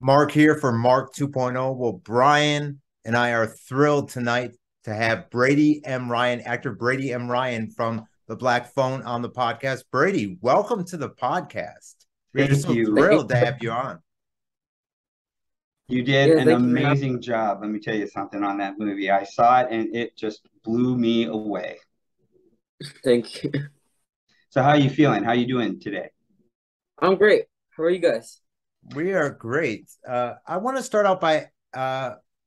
Mark here for Mark 2.0. Well, Brian and I are thrilled tonight to have Brady M. Ryan, actor Brady M. Ryan from The Black Phone on the podcast. Brady, welcome to the podcast. We are Thank so you. Thank thrilled to have you on. You did yeah, an thank you for having amazing job. Let me tell you something on that movie. I saw it and it just blew me away. me. Thank you. So how are you feeling? How are you doing today? I'm great. How are you guys? We are great. I want to start out by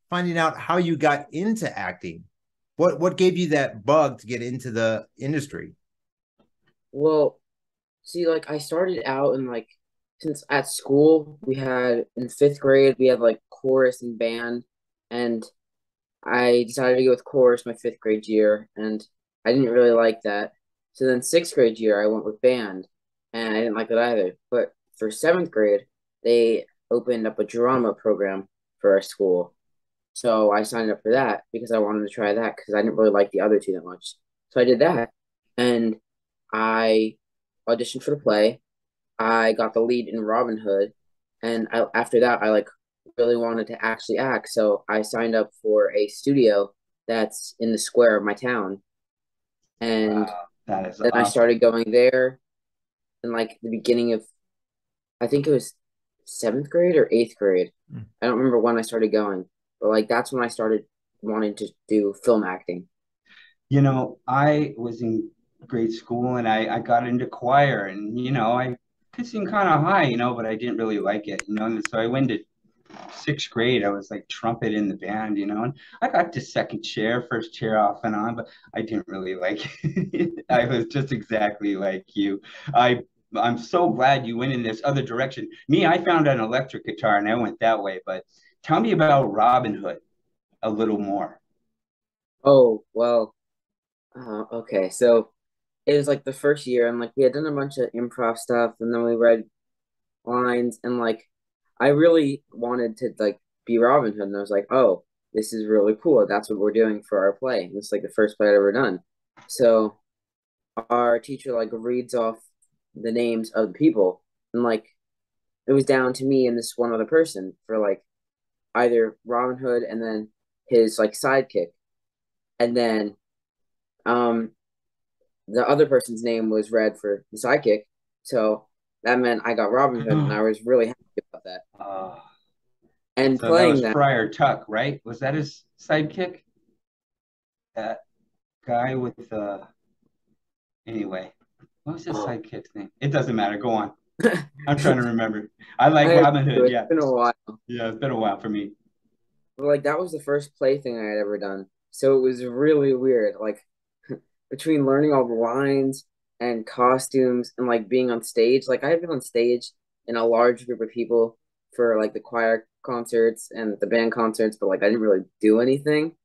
finding out how you got into acting. What gave you that bug to get into the industry? Well, see, like I started out in since at school we had in fifth grade we had like chorus and band, and I decided to go with chorus my fifth grade year, and I didn't really like that. So then sixth grade year I went with band, and I didn't like that either. But for seventh grade, they opened up a drama program for our school. So I signed up for that because I wanted to try that because I didn't really like the other two that much. So I did that, and I auditioned for the play. I got the lead in Robin Hood, and after that, I like really wanted to actually act. So I signed up for a studio that's in the square of my town, and Wow, that is then I awesome. started going there in like the beginning of, I think it was seventh grade or eighth grade. I don't remember when I started going, but like that's when I started wanting to do film acting. I was in grade school and I got into choir and, I could sing kind of high, but I didn't really like it, and so I went to sixth grade. I was like trumpet in the band, and I got to second chair, first chair off and on, but I didn't really like it. I was just exactly like you. I I'm so glad you went in this other direction. Me, I found an electric guitar and I went that way, but tell me about Robin Hood a little more. Oh, well, okay. So it was like the first year, and like we had done a bunch of improv stuff, and then we read lines, and like I really wanted to like be Robin Hood, and I was like, oh, this is really cool. That's what we're doing for our play. And it's like the first play I'd ever done. So our teacher like reads off the names of the people, and like it was down to me and this one other person for like either Robin Hood and then his like sidekick, and then um the other person's name was read for the sidekick. So that meant I got Robin Hood, and I was really happy about that. Uh, And so that was playing that, Friar Tuck, right? Was that his sidekick? That guy with anyway, what was his oh, sidekick's name? It doesn't matter. Go on. I'm trying to remember. I like I Robin Hood. it's Yeah. been a while. Yeah, it's been a while for me. But like that was the first play thing I had ever done. So it was really weird. Like between learning all the lines and costumes and like being on stage, like I had been on stage in a large group of people for like the choir concerts and the band concerts, but like I didn't really do anything.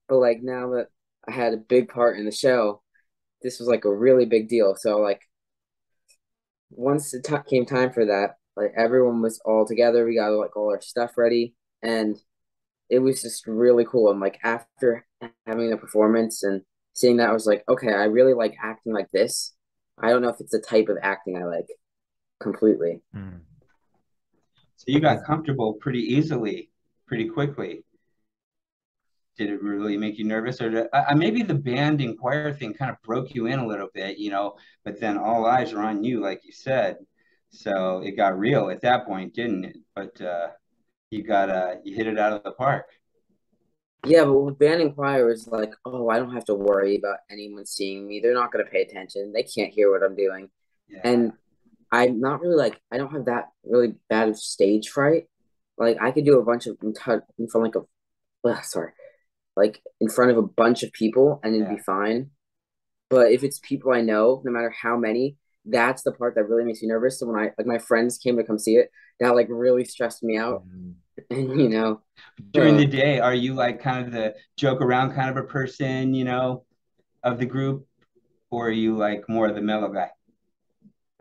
But like now that I had a big part in the show, this was like a really big deal. So like once it came time for that, like everyone was all together. We got like all our stuff ready, and it was just really cool. And like after having the performance and seeing that, I was like, okay, I really like acting like this. I don't know if it's the type of acting I like completely. Mm. So you got comfortable pretty easily, pretty quickly. Did it really make you nervous, or maybe the band and choir thing kind of broke you in a little bit, But then all eyes are on you, like you said. So it got real at that point, didn't it? But you hit it out of the park. Yeah, but with band and choir, it's like, oh, I don't have to worry about anyone seeing me. They're not gonna pay attention. They can't hear what I'm doing. Yeah. And I'm not really like I don't have that really bad of stage fright. Like I could do a bunch of in front like sorry, like in front of a bunch of people and it'd be Yeah. fine. But if it's people I know, no matter how many, that's the part that really makes me nervous. So when I like my friends came to come see it, that like really stressed me out. Mm. And you know, During the uh, day, are you like kind of the joke around kind of a person, of the group, or are you like more of the mellow guy?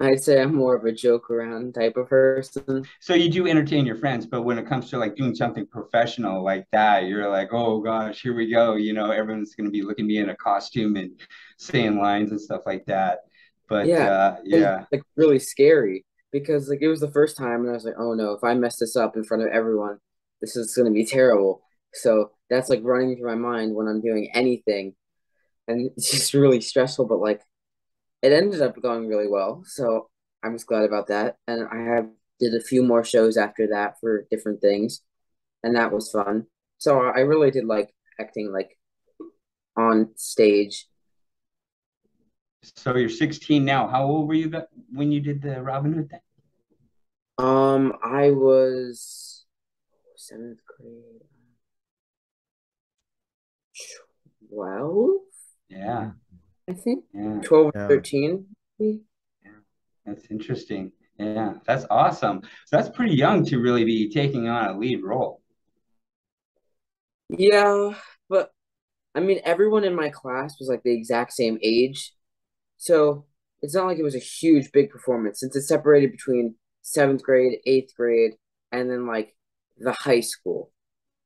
I'd say I'm more of a joke around type of person. So you do entertain your friends, but when it comes to like doing something professional like that, you're like, oh gosh, here we go. Everyone's going to be looking at me in a costume and saying lines and stuff like that. But Yeah, and yeah, like really scary. because like it was the first time, and I was like, oh no, if I mess this up in front of everyone, this is gonna be terrible. So that's like running through my mind when I'm doing anything, and it's just really stressful. But like it ended up going really well, so I'm just glad about that. And I have did a few more shows after that for different things, and that was fun. So I really did like acting like on stage. So you're 16 now. How old were you when you did the Robin Hood thing? I was seventh grade, 12, Yeah, I think, yeah, 12, Yeah. 13. Maybe. yeah. That's interesting. Yeah, that's awesome. So that's pretty young to really be taking on a lead role. Yeah, but I mean, everyone in my class was like the exact same age. So it's not like it was a huge, big performance since it's separated between seventh grade, eighth grade, and then like the high school,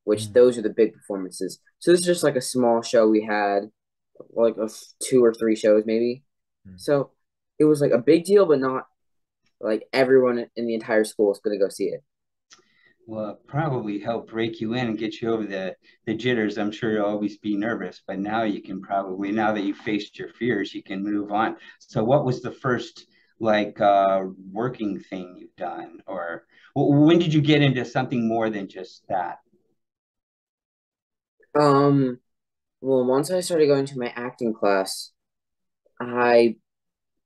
which Mm. those are the big performances. So this is just like a small show we had, like two or three shows maybe. Mm. So it was like a big deal, but not like everyone in the entire school is going to go see it. Well, it probably help break you in and get you over the jitters. I'm sure you'll always be nervous, but now you can probably, now that you've faced your fears, you can move on. So what was the first like working thing you've done, or when did you get into something more than just that? Um, well, once I started going to my acting class, I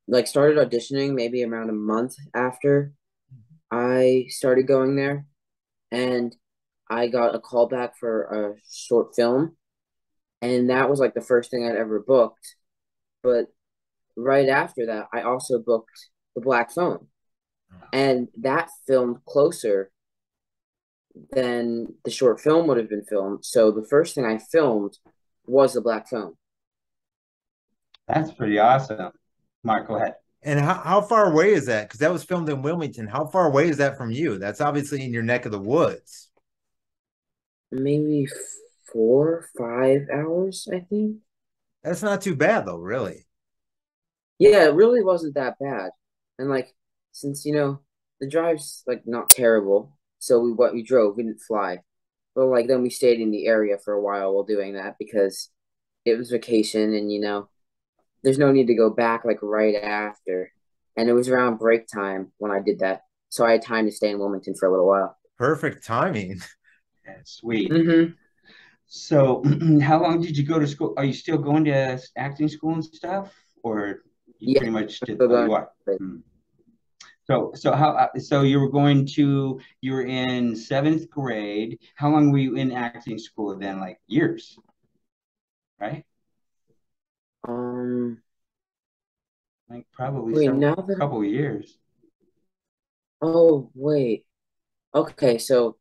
like started auditioning maybe around a month after I started going there, and I got a call back for a short film, and that was like the first thing I'd ever booked. But right after that, I also booked The Black Phone, and that filmed closer than the short film would have been filmed. So the first thing I filmed was The Black Phone. That's pretty awesome. Mark, go ahead. And how far away is that? Because that was filmed in Wilmington. How far away is that from you? That's obviously in your neck of the woods. Maybe 4, 5 hours, I think. That's not too bad, though, really. Yeah, it really wasn't that bad. And like, since the drive's like not terrible, so we drove, we didn't fly. But like then we stayed in the area for a while doing that because it was vacation and there's no need to go back like right after. And it was around break time when I did that. So I had time to stay in Wilmington for a little while. Perfect timing. That's sweet. Mm-hmm. So, how long did you go to school? Are you still going to acting school and stuff, or you Yeah, pretty much I'm did? still Oh, you going. are. Hmm. So how? So you were going to? You were in seventh grade. How long were you in acting school then? Like years, right? Um, Like probably wait, some now that couple years. oh wait. Okay, so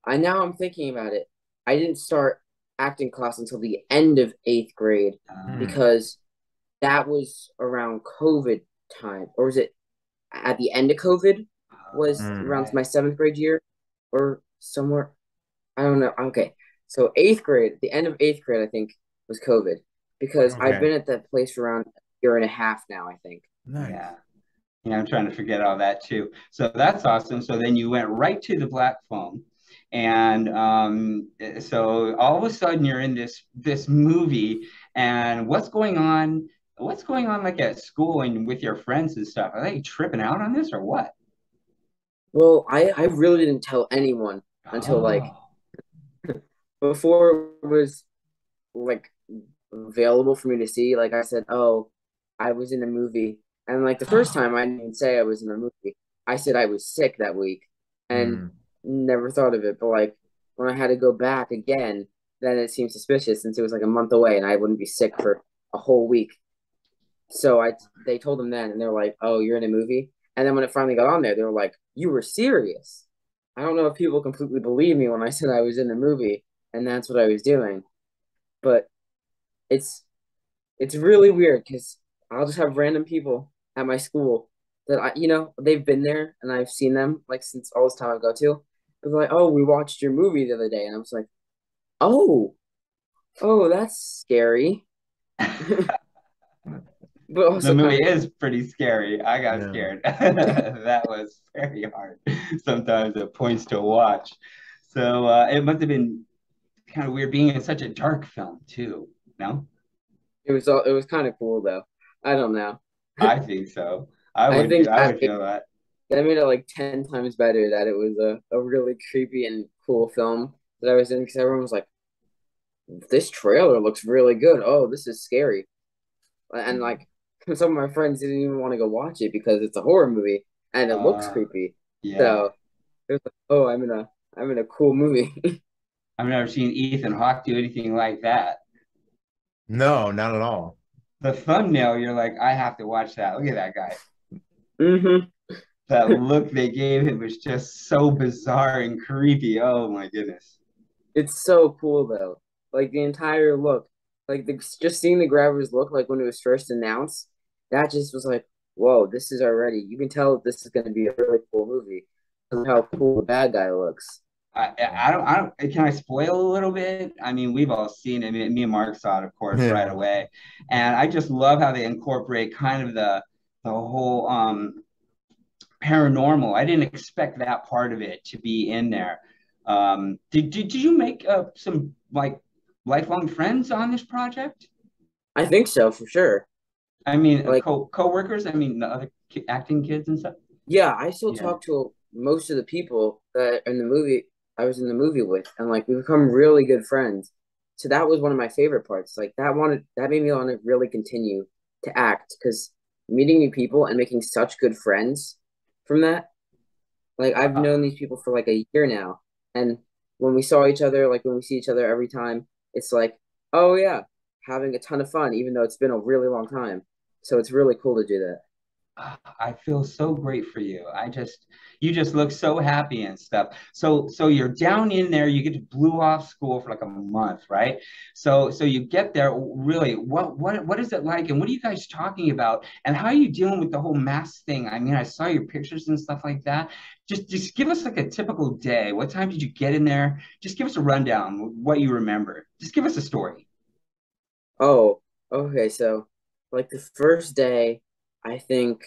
I'm thinking about it. I didn't start acting class until the end of eighth grade Hmm. because that was around COVID time, or was it at the end of COVID? Was around Right. my seventh grade year, or somewhere. I don't know. Okay, so eighth grade, the end of eighth grade, I think was COVID because I've Okay. been at that place for around a year and a half now. I think. Nice. Yeah. Yeah, I'm trying to forget all that too. So that's awesome. So then you went right to the black phone. And so all of a sudden you're in this movie, and what's going on? What's going on like at school and with your friends and stuff? Are they tripping out on this or what? Well, I really didn't tell anyone until like Oh, before it was like available for me to see. Like I said, oh, I was in a movie. And like the first time I didn't even say I was in a movie. I said I was sick that week and Hmm. never thought of it. But like when I had to go back again, then it seemed suspicious since it was like a month away and I wouldn't be sick for a whole week. So they told them then and they're like, oh, you're in a movie. And then when it finally got on there, they were like, you were serious. I don't know if people completely believe me when I said I was in a movie and that's what I was doing. But it's it's really weird because I'll just have random people at my school that they've been there and I've seen them like since all this time I go to. But they're like, oh, we watched your movie the other day, and I was like, oh, oh, that's scary. but The also kind movie of is pretty scary. I got Yeah. scared. That was very hard sometimes at points to watch. So it must have been kind of weird being in such a dark film too. No, it was kind of cool though. I don't know. I think so. I I would think feel. I would feel that. that made it like 10 times better that it was a really creepy and cool film that I was in because everyone was like, this trailer looks really good. Oh, this is scary. And like some of my friends didn't even want to go watch it because it's a horror movie and it looks Uh, creepy. yeah. So it was like, oh, I'm in a cool movie. I've never seen Ethan Hawke do anything like that. No, not at all. The thumbnail, you're like, I have to watch that. Look at that guy. hmm That look they gave him was just so bizarre and creepy. Oh my goodness. It's so cool though. Like the entire look, like just seeing the grabbers look like when it was first announced, that just was like, whoa, this is already. You can tell this is going to be a really cool movie because of how cool the bad guy looks. I don't. Can I spoil a little bit? I mean, we've all seen it. Me and Mark saw it, of course, right Yeah. away, and I just love how they incorporate kind of the whole paranormal. I didn't expect that part of it to be in there. Did you make some like lifelong friends on this project? I think so for sure. I mean, Like, co-workers. I mean, the other acting kids and stuff. yeah, I still Yeah. talk to most of the people that in the movie I was in the movie with, and like we become really good friends. So that was one of my favorite parts. Like that made me want to really continue to act because meeting new people and making such good friends from that. Like I've Uh, known these people for like a year now, and when we saw each other, like when we see each other every time, it's like, oh yeah, having a ton of fun, even though it's been a really long time. So it's really cool to do that. I feel so great for you. You just look so happy and stuff. So you're down in there. You get to blew off school for like a month, right? So you get there. Really, what is it like? And what are you guys talking about? And how are you dealing with the whole mask thing? I mean, I saw your pictures and stuff like that. Just give us like a typical day. What time did you get in there? Just give us a rundown, what you remember. Just give us a story. Oh, okay. So, like the first day, I think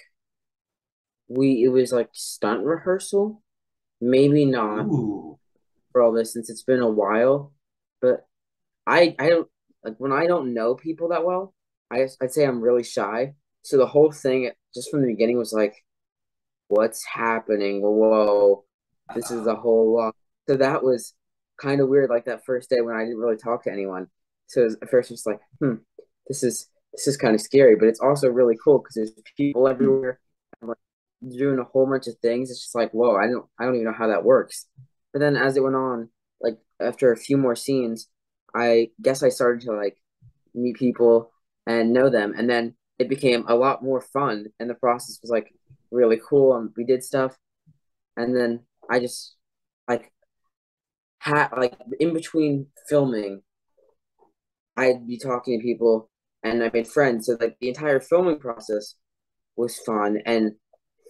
it was like stunt rehearsal. Maybe not Ooh. for all this since it's been a while, but I don't like when I don't know people that well. I'd say I'm really shy. So the whole thing just from the beginning was like, what's happening? Whoa, this is a Uh-oh. whole lot. So that was kind of weird. Like that first day when I didn't really talk to anyone. So at first it's like, this is kind of scary, but it's also really cool because there's people everywhere. And, like, doing a whole bunch of things. It's just like, whoa, I don't even know how that works. But then as it went on, like after a few more scenes, I guess I started to like meet people and know them, and then it became a lot more fun, and the process was like really cool, and we did stuff, and then I just like had like in between filming I'd be talking to people and I made friends. So like the entire filming process was fun. And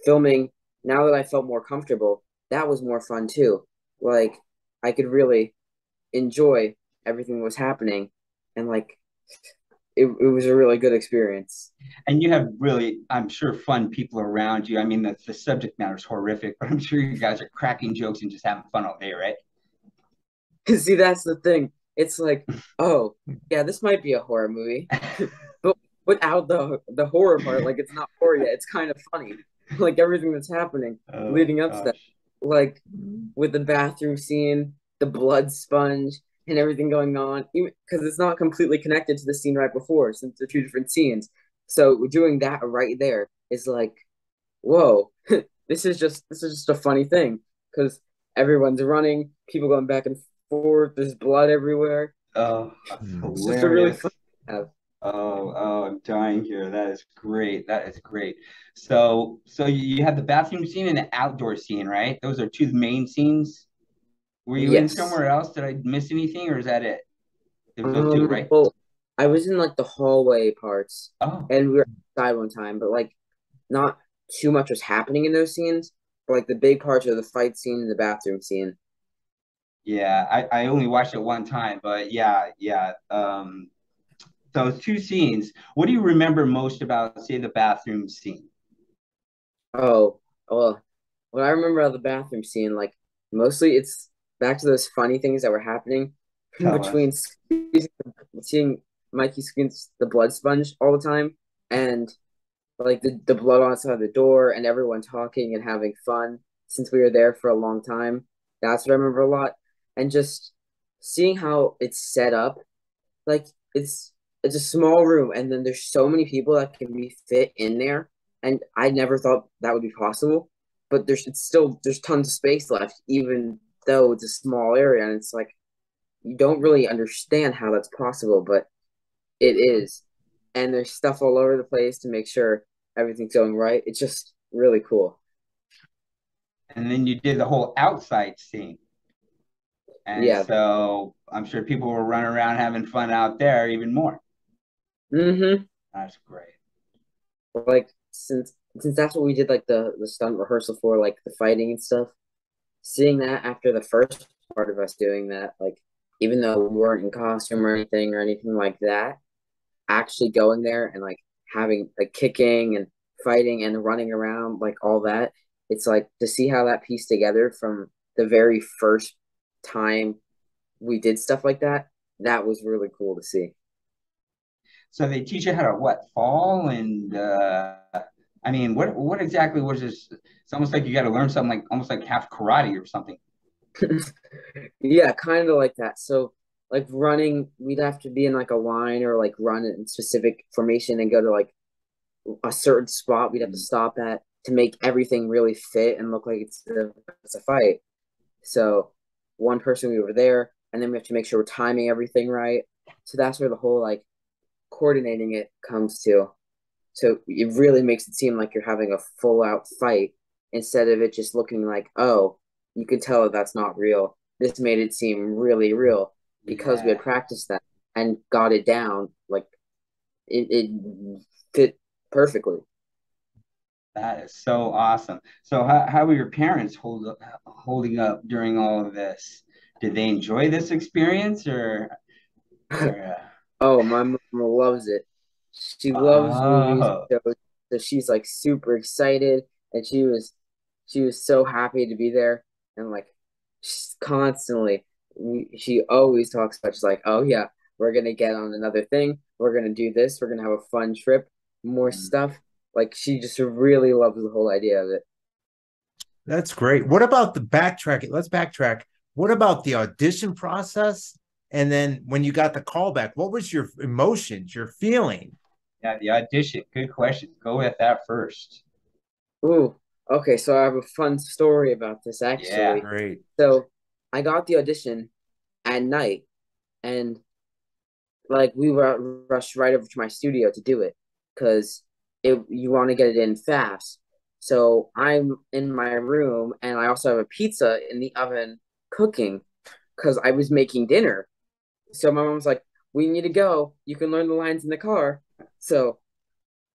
filming, now that I felt more comfortable, that was more fun too. Like I could really enjoy everything that was happening. And like it was a really good experience. And you have really, I'm sure, fun people around you. I mean, the subject matter is horrific, but I'm sure you guys are cracking jokes and just having fun all day, right? See, that's the thing. It's like, oh, yeah, this might be a horror movie, but without the horror part, like it's not horror yet. It's kind of funny, like everything that's happening Oh leading up to that, gosh. like with the bathroom scene, the blood sponge, and everything going on, because it's not completely connected to the scene right before, since they're two different scenes. So doing that right there is like, whoa, this is just a funny thing because everyone's running, people going back and forth, there's blood everywhere. Oh, that's Hmm. It's just a really hilarious. fun to have. Oh, I'm dying here. That is great. That is great. So you have the bathroom scene and the outdoor scene, right? Those are two main scenes. Were you in Yes. somewhere else? Did I miss anything, or is that it? It was those two, right? Well, I was in like the hallway parts, Oh, and we were outside one time, but like not too much was happening in those scenes. But like the big parts are the fight scene and the bathroom scene. yeah. I only watched it one time, but yeah, yeah. So two scenes. What do you remember most about, say, the bathroom scene? Oh, well, what I remember of the bathroom scene, like mostly it's back to those funny things that were happening Tell us. between seeing Mikey squeeze the blood sponge all the time and like the blood outside the door and everyone talking and having fun since we were there for a long time. That's what I remember a lot. And just seeing how it's set up, like it's a small room and then there's so many people that can be fit in there. And I never thought that would be possible. But there's tons of space left, even though it's a small area. And it's like you don't really understand how that's possible, but it is. And there's stuff all over the place to make sure everything's going right. It's just really cool. And then you did the whole outside scene. And Yeah. so I'm sure people were running around having fun out there even more. Mm-hmm. That's great. Like since that's what we did like the stunt rehearsal for, like the fighting and stuff. Seeing that after the first part of us doing that, like even though we weren't in costume or anything like that, actually going there and like having like kicking and fighting and running around like all that, it's like to see how that pieced together from the very first time we did stuff like that. That was really cool to see. So they teach you how to what fall and I mean what exactly was this? It's almost like you got to learn something like almost like half karate or something. Yeah, kind of like that. So like running, we'd have to be in like a line or like run in specific formation and go to like a certain spot we'd have to stop at to make everything really fit and look like it's a fight. So one person we were there, and then we have to make sure we're timing everything right. So that's where the whole like coordinating it comes to. So it really makes it seem like you're having a full out fight instead of it just looking like, oh, you can tell that that's not real. This made it seem really real because we Yeah, had practiced that and got it down. Like it fit perfectly. that is so awesome. So how were your parents holding up during all of this? Did they enjoy this experience or Oh, my mom loves it. She loves movies, oh so she's like super excited, and she was so happy to be there, and like she's constantly, she always talks about, she's like, oh yeah, we're gonna get on another thing, we're gonna do this, we're gonna have a fun trip, more stuff. Like she just really loves the whole idea of it. That's great. What about the backtrack? Let's backtrack. What about the audition process? And then when you got the callback, what was your emotions, your feeling? yeah, the audition. Good question. Go with that first. Ooh, okay, so I have a fun story about this Yeah. actually. Great. So I got the audition at night, and like we were rushed right over to my studio to do it because it you want to get it in fast. So I'm in my room, and I also have a pizza in the oven cooking because I was making dinner. So my mom's like, "We need to go. You can learn the lines in the car." So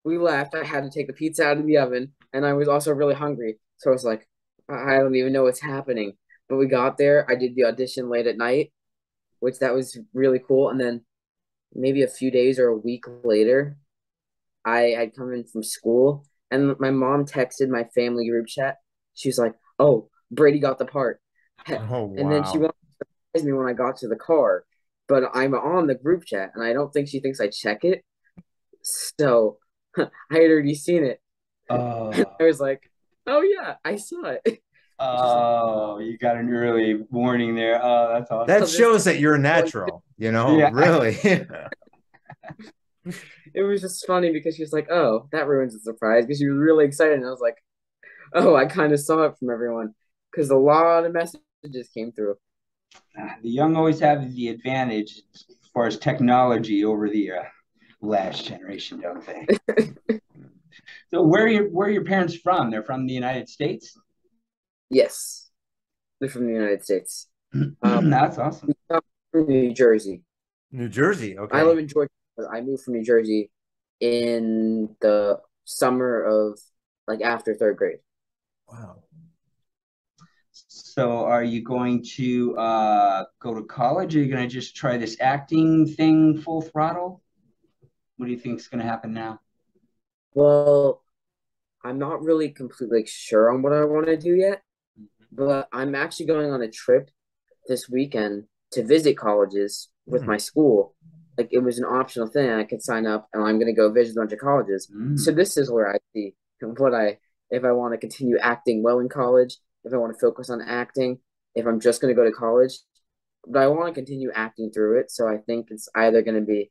we left. I had to take the pizza out of the oven, and I was also really hungry. So I was like, I don't even know what's happening. But we got there. I did the audition late at night, which that was really cool. And then maybe a few days or a week later, I had come in from school, and my mom texted my family group chat. She was like, "Oh, Brady got the part," Oh, and then she wow. wanted to surprise me when I got to the car. But I'm on the group chat, and I don't think she thinks I check it. So I had already seen it. And Oh. I was like, "Oh yeah, I saw it." She's like, Oh, you got an early warning there. Oh, that's awesome. That "Oh, this shows that you're one." natural, Yeah. really. It was just funny because she was like, "Oh, that ruins the surprise," because she was really excited, and I was like, "Oh, I kind of saw it from everyone," because a lot of messages came through. The young always have the advantage as far as technology over the last generation, don't they? So where are your parents from? They're from the United States? Yes, they're from the United States. Um, That's awesome. I'm from New Jersey. New Jersey. I live Okay. in Georgia, but I moved from New Jersey in the summer of like after third grade. Wow. So are you going to go to college? Or are you going to just try this acting thing full throttle? What do you think is going to happen now? Well, I'm not really completely sure on what I want to do yet, but I'm actually going on a trip this weekend to visit colleges with Hmm. my school. Like it was an optional thing. I could sign up and I'm going to go visit a bunch of colleges. So Mm. this is where I see what I, if I want to continue acting well in college, if I want to focus on acting, if I'm just going to go to college, but I want to continue acting through it. So I think it's either going to be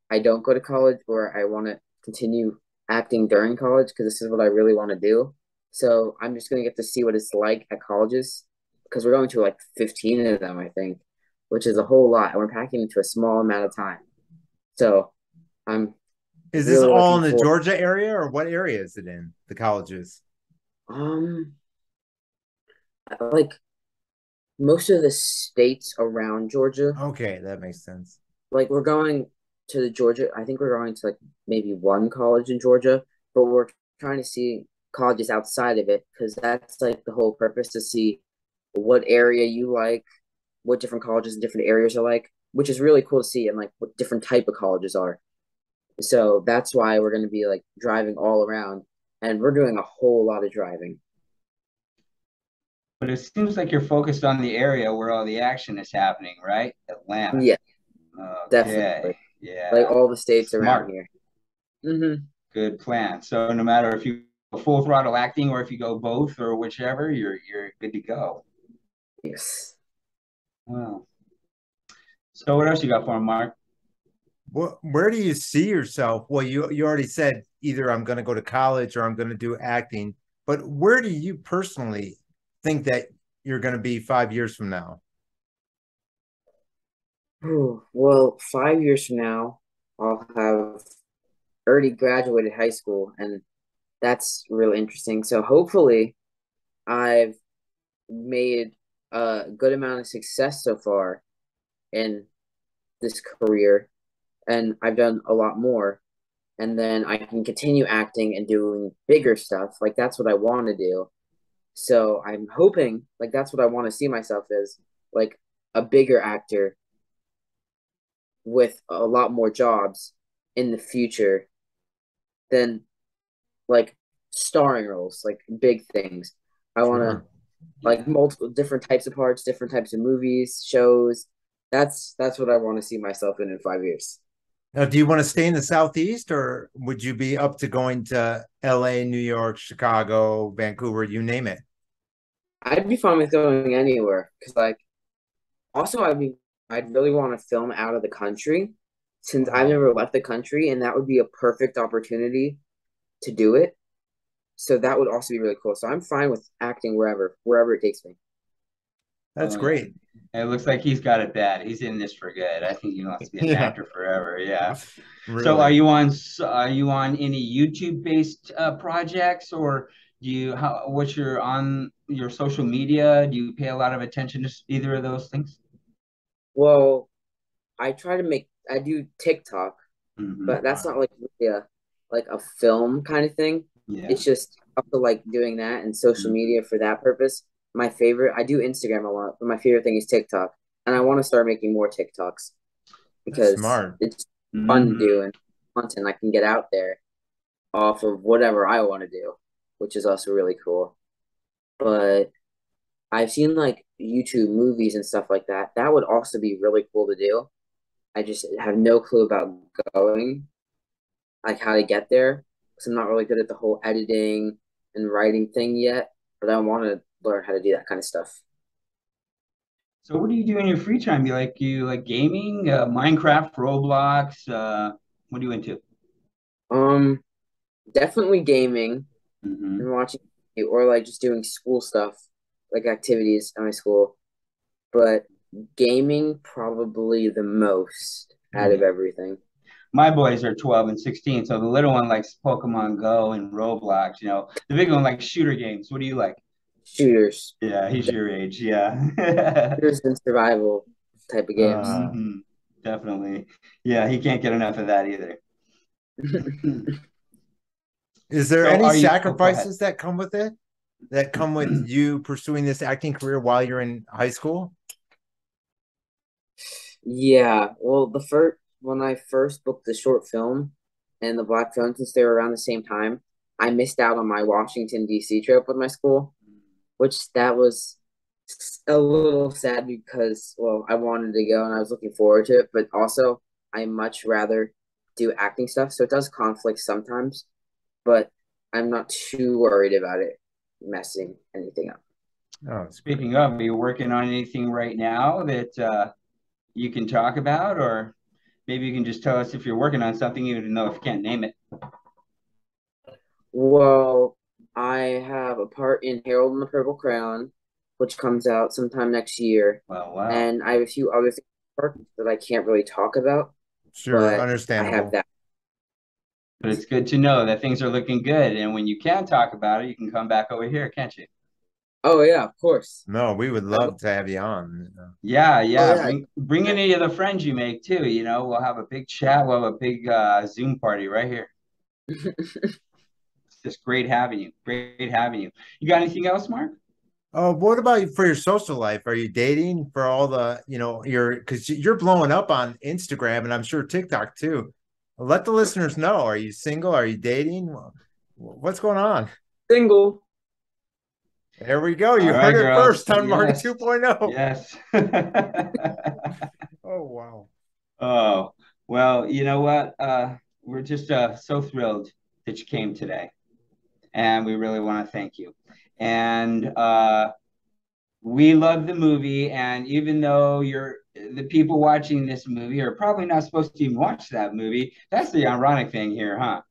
I don't go to college or I want to continue acting during college because this is what I really want to do. So I'm just going to get to see what it's like at colleges because we're going to like 15 of them, I think, which is a whole lot. And we're packing into a small amount of time. So I'm Is this really all looking in the forward. Georgia area, or what area is it in? The colleges. Um, like most of the states around Georgia, Okay, that makes sense. like we're going to the Georgia. I think we're going to like maybe one college in Georgia, but we're trying to see colleges outside of it because that's like the whole purpose to see what area you like, what different colleges in different areas are like, which is really cool to see and like what different type of colleges are. So that's why we're going to be like driving all around and we're doing a whole lot of driving. But it seems like you're focused on the area where all the action is happening, right? Atlanta. Yeah, Okay. definitely. Like Yeah. all the states around Smart. here. Mm-hmm. Good plan. So no matter if you go full throttle acting or if you go both or whichever, you're good to go. Yes. Wow. So what else you got for him, Mark? Where do you see yourself? Well, you already said either I'm going to go to college or I'm going to do acting, but where do you personally think that you're going to be 5 years from now? Well, 5 years from now, I'll have already graduated high school, and that's really interesting. So hopefully, I've made a good amount of success so far in this career, and I've done a lot more. And then I can continue acting and doing bigger stuff. Like that's what I want to do. So I'm hoping, like that's what I want to see myself as, like a bigger actor with a lot more jobs in the future than like starring roles, like big things. I want to Sure. like Yeah. multiple different types of parts, different types of movies, shows. That's what I want to see myself in 5 years. Now, do you want to stay in the Southeast, or would you be up to going to LA, New York, Chicago, Vancouver, you name it? I'd be fine with going anywhere because like also I'd really want to film out of the country since I've Oh, never left the country and that would be a perfect opportunity to do it. So that would also be really cool. So I'm fine with acting wherever it takes me. that's Oh yeah. great. It looks like he's got it bad. He's in this for good. I think he wants to be an Yeah, actor forever. Yeah. So really. are you on any YouTube based projects or do you how what's your on your social media? Do you pay a lot of attention to either of those things? Well, I do TikTok, Hmm. but that's not like really a film kind of thing. Yeah. It's just also like doing that and social Hmm. media for that purpose. My favorite, I do Instagram a lot, but my favorite thing is TikTok, and I want to start making more TikToks That's because smart. it's fun to Hmm. do and content I can get out there off of whatever I want to do, which is also really cool. But I've seen like YouTube movies and stuff like that. That would also be really cool to do. I just have no clue about going, like how to get there, because I'm not really good at the whole editing and writing thing yet. But I want to learn how to do that kind of stuff. So what do you do in your free time? You like gaming, Minecraft, Roblox, what are you into? Um, Definitely gaming Hmm. and watching, or like just doing school stuff, like activities at my school. But gaming probably the most out of Yeah. everything. My boys are 12 and 16, so the little one likes Pokemon Go and Roblox, you know. The big one likes shooter games. What do you like? Shooters, Yeah, he's your age. Yeah. shooters and survival type of games. Uh, Hmm. Definitely. Yeah, he can't get enough of that either. is there So any are you, oh, go ahead. sacrifices that come with it? That come with you pursuing this acting career while you're in high school? Yeah, well, when I first booked the short film and the Black Phone, since they were around the same time, I missed out on my Washington D.C. trip with my school, which that was a little sad because, well, I wanted to go and I was looking forward to it, but also I much rather do acting stuff, so it does conflict sometimes, but I'm not too worried about it messing anything up. Oh, Speaking of, are you working on anything right now that you can talk about, or maybe you can just tell us if you're working on something, even though if you can't name it. Well, I have a part in Harold and the Purple Crayon, which comes out sometime next year, Well, wow. and I have a few other things that I can't really talk about, sure, but I have understandable. that. But it's good to know that things are looking good. And when you can talk about it, you can come back over here, can't you? Oh yeah, of course. No, we would I will. love to have you on. Yeah, Oh yeah. yeah. Bring any of the friends you make too. We'll have a big chat. We'll have a big Zoom party right here. It's just great having you. Great having you. You got anything else, Mark? Oh, what about for your social life? Are you dating for all the, because you're blowing up on Instagram and I'm sure TikTok too. Let the listeners know. Are you single? Are you dating? What's going on? Single. There we go. All You right, heard it girls. first on Mark Yes. 2.0. Yes. Oh, wow. Oh, well, you know what? We're just so thrilled that you came today, and we really want to thank you. And we love the movie, and even though the people watching this movie are probably not supposed to even watch that movie, that's the ironic thing here, huh?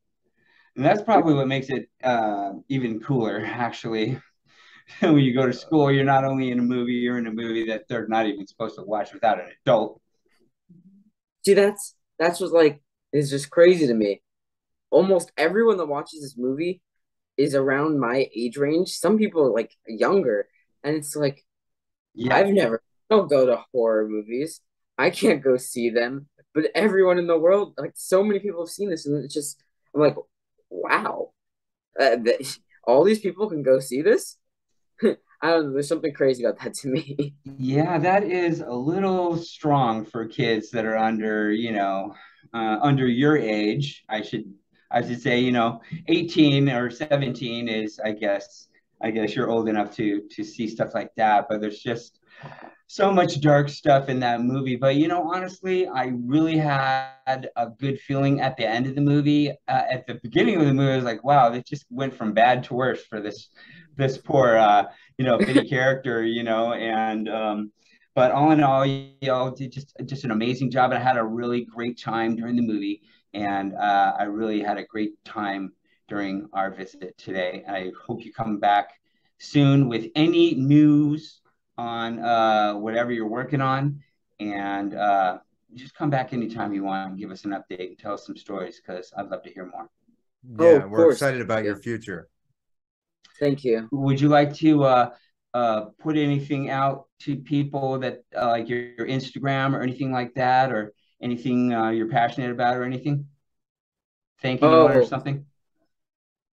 And that's probably what makes it even cooler, actually. When you go to school, you're not only in a movie, you're in a movie that they're not even supposed to watch without an adult. See, that's what's like is just crazy to me. Almost everyone that watches this movie is around my age range. Some people are like younger, and it's like Yeah, I've never don't go to horror movies. I can't go see them, but everyone in the world, like so many people have seen this, and it's just I'm like, wow, all these people can go see this. I don't know. There's something crazy about that to me. yeah, that is a little strong for kids that are under your age. I should say, 18 or 17 is, I guess you're old enough to see stuff like that. But there's just so much dark stuff in that movie. But honestly, I really had a good feeling at the end of the movie. At the beginning of the movie, I was like, wow, this just went from bad to worse for this poor bitty character, and but all in all, y'all did just an amazing job, and I had a really great time during the movie, and I really had a great time during our visit today. I hope you come back soon with any news on whatever you're working on, and just come back anytime you want and give us an update and tell us some stories because I'd love to hear more. Oh, Yeah, of we're course. excited about your Yeah. future. Thank you. Would you like to put anything out to people that like your Instagram or anything like that, or anything you're passionate about or anything? Thank anyone or Oh, something?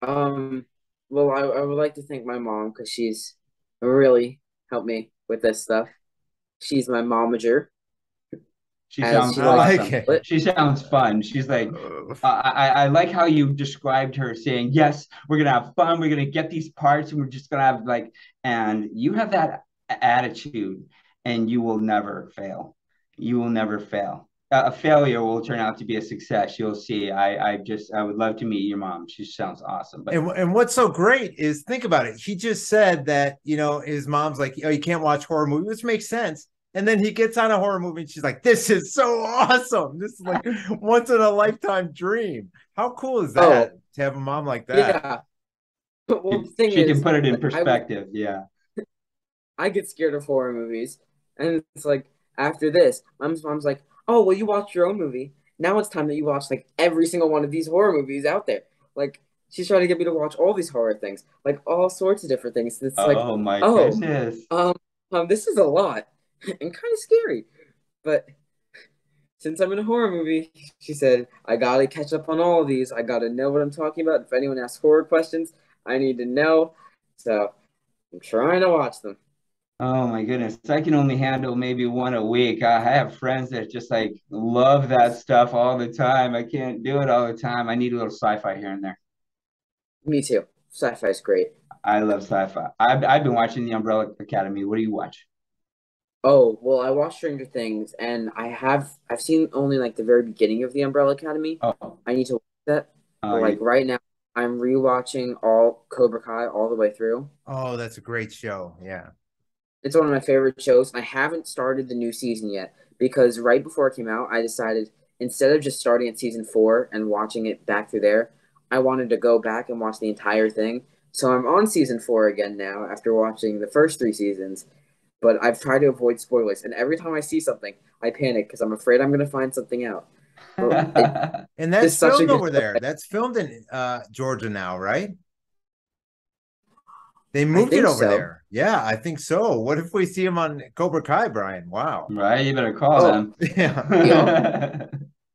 um, well, I would like to thank my mom because she's really helped me with this stuff. She's my momager, She as sounds she I likes to like awesome. call it. it. She sounds fun. She's like, Uh, I like how you described her saying, yes, we're gonna have fun. We're gonna get these parts, and we're just gonna have like, and you have that attitude, and you will never fail. You will never fail. A failure will turn out to be a success. You'll see. I would love to meet your mom. She sounds awesome. But and what's so great is think about it. He just said that, his mom's like, oh, you can't watch horror movies, which makes sense. And then he gets on a horror movie and she's like, this is so awesome. This is like once in a lifetime dream. How cool is that Oh, to have a mom like that? yeah. Well, the thing she can is, put it in like, perspective. Yeah. I get scared of horror movies, and it's like after this, my mom's like, "Oh, well, you watch your own movie. Now it's time that you watch like every single one of these horror movies out there." Like she's trying to get me to watch all these horror things, like all sorts of different things. It's like, Oh my oh, goodness. um, this is a lot and kind of scary. But since I'm in a horror movie, she said, I gotta catch up on all of these. I gotta know what I'm talking about. If anyone asks horror questions, I need to know. So I'm trying to watch them. Oh my goodness. I can only handle maybe one a week. I have friends that just like love that stuff all the time. I can't do it all the time. I need a little sci-fi here and there. Me too. Sci-fi is great. I love sci-fi. I've been watching The Umbrella Academy. What do you watch? Oh, well, I watched Stranger Things, and I've seen only like the very beginning of the Umbrella Academy. Oh, I need to watch that. But like you, right now, I'm rewatching all Cobra Kai all the way through. Oh, that's a great show. Yeah. It's one of my favorite shows. I haven't started the new season yet because right before it came out, I decided instead of just starting at season 4 and watching it back through there, I wanted to go back and watch the entire thing. So I'm on season 4 again now after watching the first 3 seasons. But I've tried to avoid spoilers, and every time I see something, I panic because I'm afraid I'm going to find something out. But And that's it's such a filmed good over show. there. That's filmed in Georgia now, right? They I moved it think over so. there. Yeah, I think so. What if we see him on Cobra Kai, Brian? Wow. right? You better call Oh, them. Yeah. yup.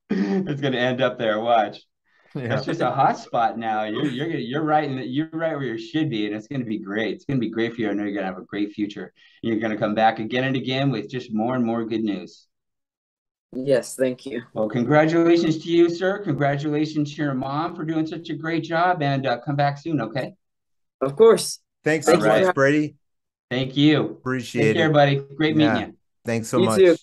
It's gonna end up there. Watch. That's Yeah. just a hot spot now. You're right you're right where you should be, and it's gonna be great. It's gonna be great for you. I know you're gonna have a great future. You're gonna come back again and again with just more and more good news. Yes, thank you. Well, congratulations to you, sir. Congratulations to your mom for doing such a great job, and come back soon. Okay. Of course. Thanks so All Thank you for right. much, having Brady. Thank you. Take Appreciate care, it. buddy. Great meeting Yeah. you. Thanks so me too. much.